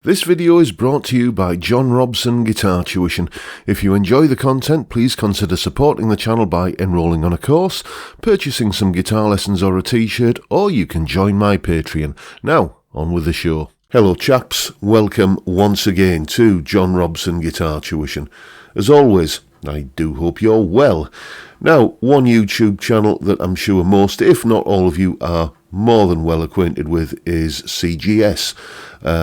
This video is brought to you by John Robson Guitar Tuition. If you enjoy the content, please consider supporting the channel by enrolling on a course, purchasing some guitar lessons or a t-shirt, or you can join my Patreon. Now, on with the show. Hello chaps, welcome once again to John Robson Guitar Tuition. As always, I do hope you're well. Now, one YouTube channel that I'm sure most, if not all of you, are more than well acquainted with is CGS,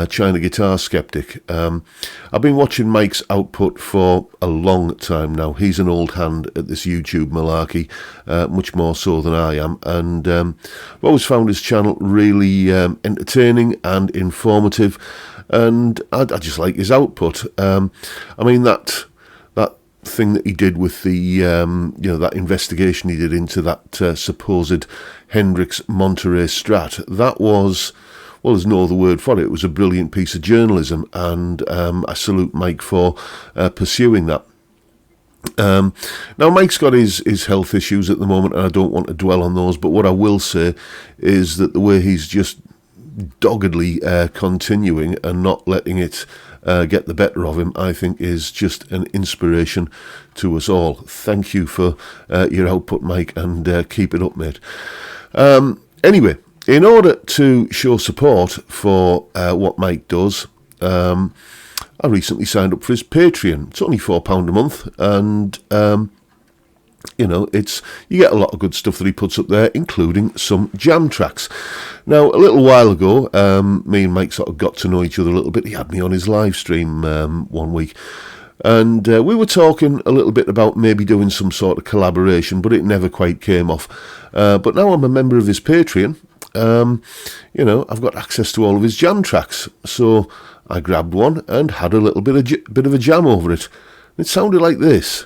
China Guitar Skeptic. I've been watching Mike's output for a long time now. He's an old hand at this YouTube malarkey, much more so than I am, and I've always found his channel really entertaining and informative, and I just like his output. I mean, that thing that he did with the that investigation he did into that supposed Hendrix Monterey Strat, that was, well, there's no other word for it. It was a brilliant piece of journalism, and I salute Mike for pursuing that. Now, Mike's got his health issues at the moment, and I don't want to dwell on those, but what I will say is that the way he's just doggedly continuing and not letting it get the better of him, I think is just an inspiration to us all. Thank you for your output, Mike, and keep it up, mate. Anyway, in order to show support for what Mike does, I recently signed up for his Patreon. It's only £4 a month, and you get a lot of good stuff that he puts up there, including some jam tracks. Now, a little while ago, me and Mike sort of got to know each other a little bit. He had me on his live stream one week, and we were talking a little bit about maybe doing some sort of collaboration, but it never quite came off. But now I'm a member of his Patreon. I've got access to all of his jam tracks, so I grabbed one and had a little bit of a jam over it. It sounded like this.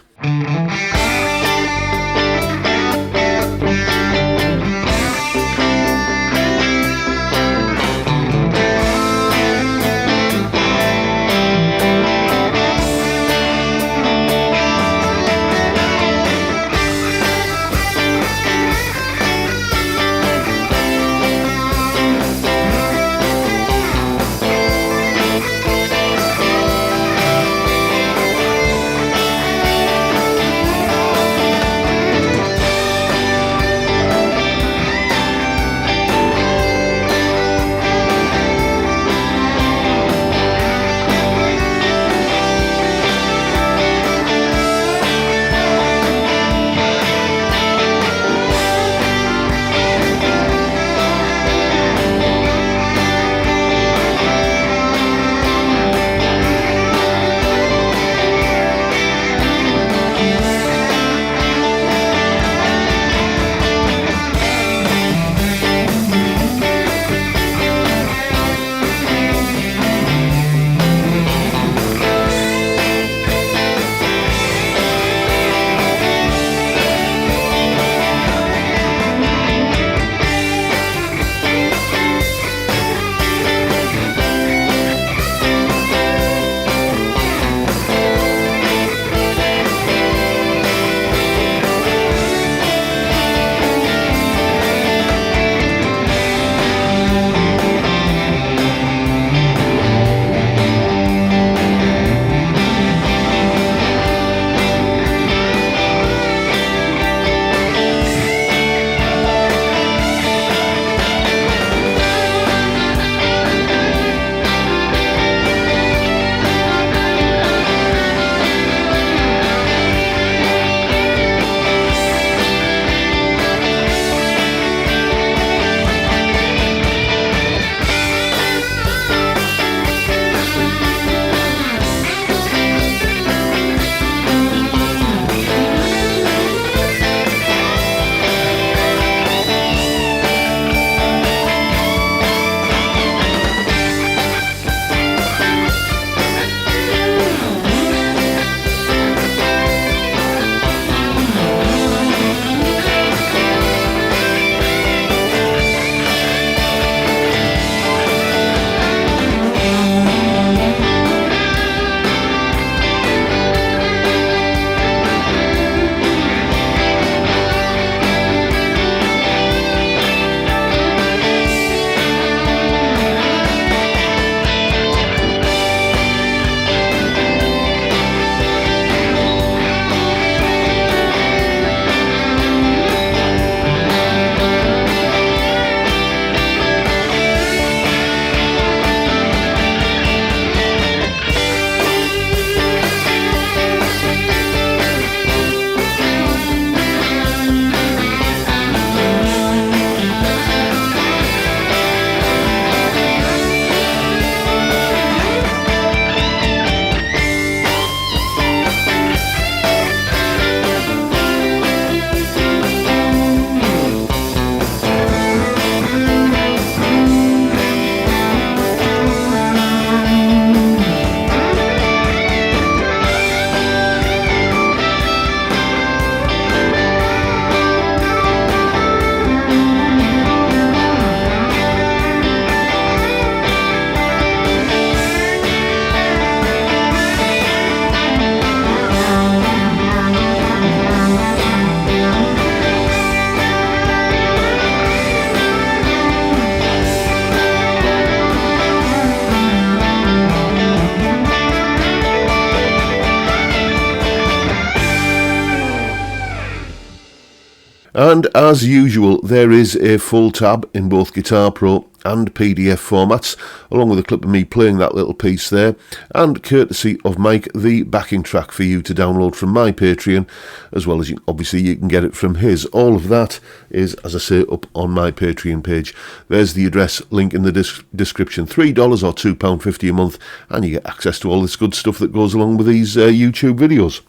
And as usual, there is a full tab in both Guitar Pro and PDF formats, along with a clip of me playing that little piece there, and courtesy of Mike, the backing track for you to download from my Patreon, as well as obviously you can get it from his. All of that is, as I say, up on my Patreon page. There's the address, link in the description. $3 or £2.50 a month, and you get access to all this good stuff that goes along with these YouTube videos.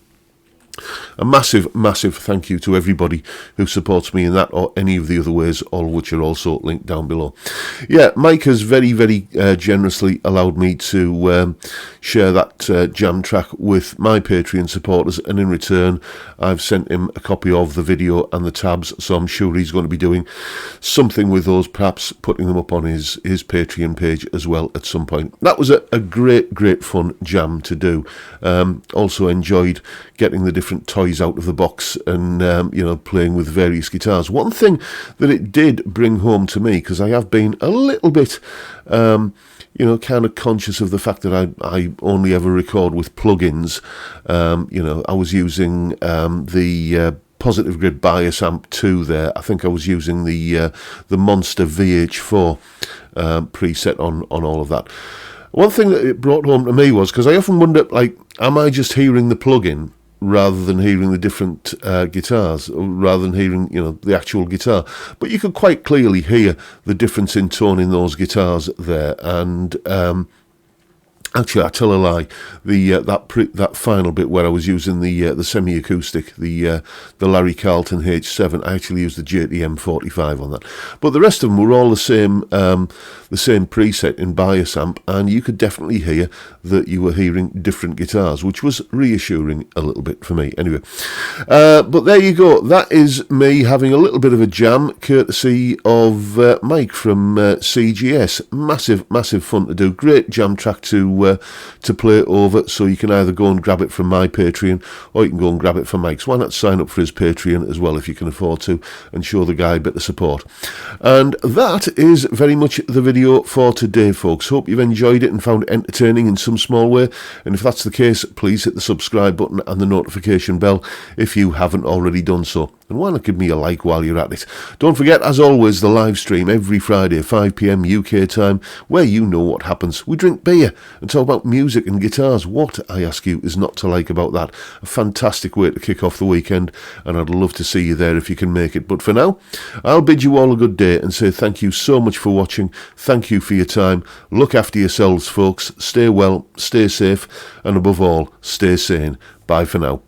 A massive, massive thank you to everybody who supports me in that or any of the other ways, all of which are also linked down below. Yeah, Mike has very, very generously allowed me to share that jam track with my Patreon supporters, and in return I've sent him a copy of the video and the tabs, so I'm sure he's going to be doing something with those, perhaps putting them up on his Patreon page as well at some point. That was a great, great fun jam to do. Also enjoyed getting the different toys out of the box and playing with various guitars. One thing that it did bring home to me, because I have been a little bit kind of conscious of the fact that I only ever record with plugins. I was using the Positive Grid Bias Amp 2 there. I think I was using the Monster VH4 preset on all of that. One thing that it brought home to me was, because I often wonder, like, am I just hearing the plugin rather than hearing the different guitars, or rather than hearing, the actual guitar? But you could quite clearly hear the difference in tone in those guitars there, and actually, I tell a lie. That final bit where I was using the semi-acoustic, the Larry Carlton H7, I actually used the JTM 45 on that. But the rest of them were all the same preset in bias amp, and you could definitely hear that you were hearing different guitars, which was reassuring a little bit for me. Anyway, but there you go. That is me having a little bit of a jam, courtesy of Mike from CGS. Massive, massive fun to do. Great jam track to play over, so you can either go and grab it from my Patreon or you can go and grab it from Mike's. Why not sign up for his Patreon as well if you can afford to, and show the guy a bit of support. And that is very much the video for today, folks. Hope you've enjoyed it and found it entertaining in some small way, and if that's the case, please hit the subscribe button and the notification bell if you haven't already done so. And why not give me a like while you're at it? Don't forget, as always, the live stream every Friday, 5 PM UK time, where you know what happens. We drink beer and talk about music and guitars. What, I ask you, is not to like about that? A fantastic way to kick off the weekend, and I'd love to see you there if you can make it. But for now, I'll bid you all a good day and say thank you so much for watching. Thank you for your time. Look after yourselves, folks. Stay well, stay safe, and above all, stay sane. Bye for now.